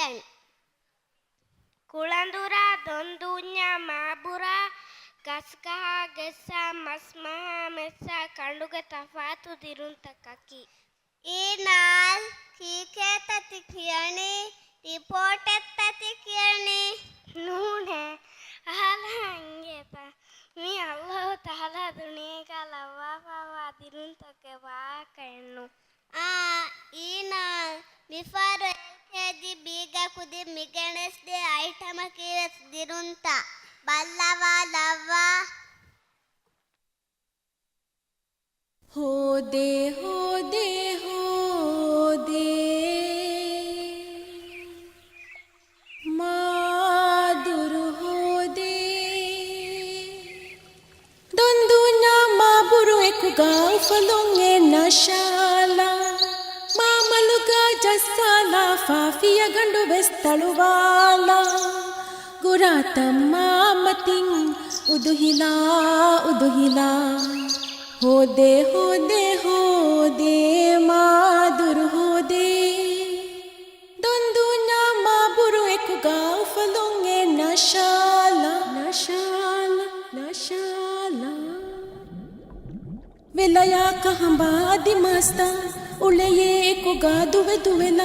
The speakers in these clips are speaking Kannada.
end. Kulandura dondunya mabura gaska gessa masmaha messa kanduga tafatu dirunta kaki. Inal kiketati kiyani ripotettati kiyani Nune ahala angeta mi Allah taala dunia lawa dirunta ke waakainu. Inal before LKG biga kudi migenes de item kives dirunta ballava lava ಹೋದೆ ಹೋದೆ ಹೋದೆ ಮಾದುರು ಹೋದೆ ದೊಂದು ಮಾಬುರು ಎಕುಗಾ ಫಲೊಂಗೆ ನಶಾಲ ಮಾಮಲುಗ ಜಸ್ಸಾಲ ಫಾಫಿಯ ಗಂಡು ಬೆಸ್ತಳುವಾಲ ಗುರಾತಮ್ಮ ಮತಿಂಗ್ ಉದುಹಿಲಾ ಉದುಹಿಲಾ ಹೋದೆ ಹೋದೆ ಹೋದೆ ಮಾದುರು ಹೋದೆ ದೊಂದು ಮಾಬುರು ಎಕುಗಾ ಫಲೊಂಗೆ ನಶಾಲ ನಶಾಲ ನಶಾಲ ವಿಲಯ ಕಹಂಬಾದಿ ಮಸ್ತ ಉಳೆಯೇ ಎಕುಗಾ ದುವೆ ದುವೆಲ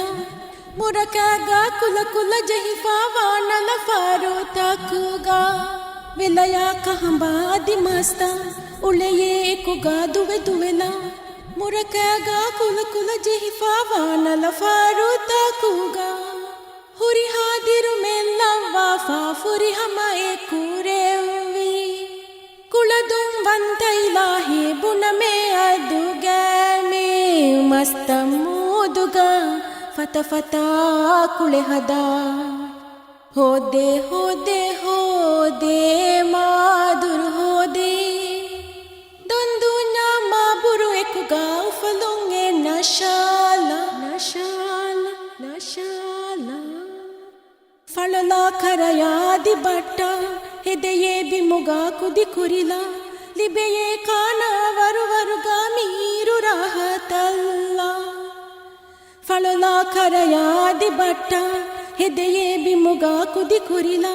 ಮುರಕಾಗ ಕುಲ ಕುಲ ಜಹಿಫಾವಾನಲ ಫಾರೋ ತಾಕುಗಾ ವಿಲಯ ಕಹಂಬಾದಿ ಮಸ್ತ ಉಳೆಯೇ ಎಕುಗಾ ದುವೆ ದುವೆಲ ಮುರಕಾಗ ಕುಲ ಕುಲ ಜಹಿಫಾವಾನಲ ಫಾರೋ ತಾಕುಗಾ ಹುರಿ ಹಾದಿರು ಮೆಲ್ಲವ್ವ ಫಾಫುರಿ ಹಮ ಎಕುರೆವ್ವಿ ಕುಳದುಂ ವಂತೈಲಾಹಿ ಬುನಮೆ ಅದುಗಮೆ ಮಸ್ತ ಮೂದುಗ ಫತ ಫತ ಕುಳೆ ಹದ ಹೋದೆ ಹೋದೆ ಹೋದೆ ಮಾದುರು ಹೋದೆ ದೊಂದು ಮಾಬುರು ಎಕುಗಾ ಫಲೊಂಗೆ ನಶಾಲ ನಶಾಲ ನಶಾಲ ಫಳಲ ಕರಯಾದಿ ಬಟ್ಟ ಹೆದೆಯೇ ಬಿಮುಗ ಕುದಿ ಕುರಿಲ ಲಿಬೆಯೇ ಕಾನ ವರುವರುಗ ಮೀರು ರಾಹತಲ್ಲ ಫಳಲ ಕರಯಾದಿ ಬಟ್ಟ ಹೆದೆಯೇ ಬಿಮುಗ ಕುದಿ ಕುರಿಲ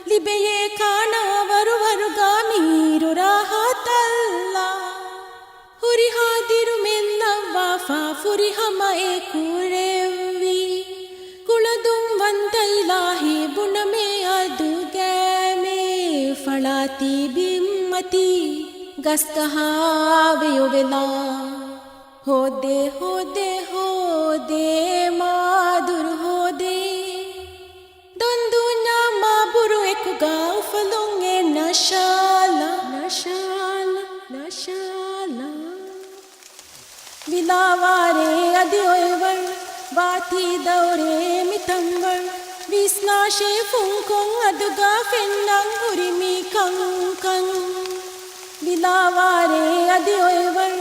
ಲಿಬೆಯೇ ಕಾಣ ವರುವರುಗ ಮೀರು ರಾಹತಲ್ಲ ಹುರಿ ಹಾದಿರು ಮೆಲ್ಲವ್ವ ಫಾಫುರಿ ಹಮ ಎಕುರೆವ್ವಿ ಕುಳದುಂ ವಂತೈಲಾಹಿ ಬುಣಮೆ ಅದುಗಮೆ ಫಳಾತಿ ಬಿಮ್ಮತಿ ಗಸ್ಕಹಾವೆಯುವೆಲ ಹೋದೆ ಹೋದೆ ಹೋದೆ ಮಾದುರು ಹೋದೆ ದೊಂದು ಮಾಬುರು ಎಕುಗಾ ಫಲೊಂಗೆ ನಶಾಲ ನಶಾಲ ನಶಾಲ ವಿಲಾವಾರೆ ಅದಿಯೊಯವಳ್ ಬಾತಿ ದೌರೆ ಮಿತಂಗಳ್ ವಿಸ್ನಾಶೆ ಫುಂಕೊಂಗ್ ಅದುಗಾ ಫೆನ್ನಂಗ್ ಹುರಿಮಿ ಕಂಕಂಗ್ ವಿಲಾವಾರೆ ಅದಿಯೊಯವಳ್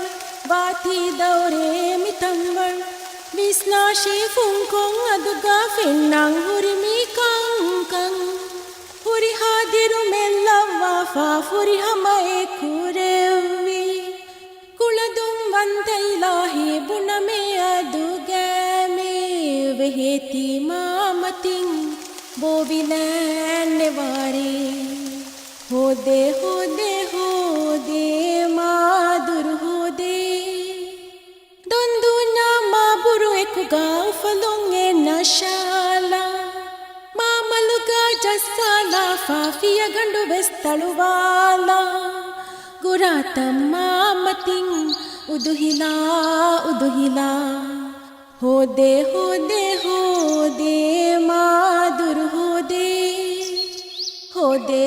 ಬಾತಿ ದೌರೆ ಮಿತಂಗಳ್ ವಿಸ್ನಾಶಿ ಫುಂಕೊಂಗ್ ಅದುಗ ಫೆನ್ನಂಗ್ ಹುರಿಮಿ ಕಂಕಂಗ್ ಹುರಿ ಹಾದಿರು ಮೆಲ್ಲವ್ವ ಫಾಫುರಿ ಹಮ ಎಕುರೆವ್ವಿ ಕುಳದುಂ ವಂತೈಲಾಹಿ ಬುಣಮೆ ಅದುಗಮೆ ವೆಹೇತಿ ಮಾಮತಿಂಗ್ ಬೋವಿಲನ್ನೆ ವಾರೆ ಹೋದೆ ಹೋದೆ ಹೋದೆ ಮಾದುರು ಹೋದೆ ದೊಂದು ಮಾಬುರು ಎಕುಗಾ ಫಲೊಂಗೆ ನಶಾಲ ಮಾಮಲುಗ ಜಸ್ಸಾಲ ಫಾಫಿಯ ಗಂಡು ಬೆಸ್ತಳುವಾಲ ಗುರಾತಮ್ಮ ಮತಿಂಗ್ ಉದುಹಿಲಾ ಉದುಹಿಲಾ ಹೋದೆ ಹೋದೆ ಹೋದೆ ಮಾದುರು ಹೋದೆ ಹೋದೆ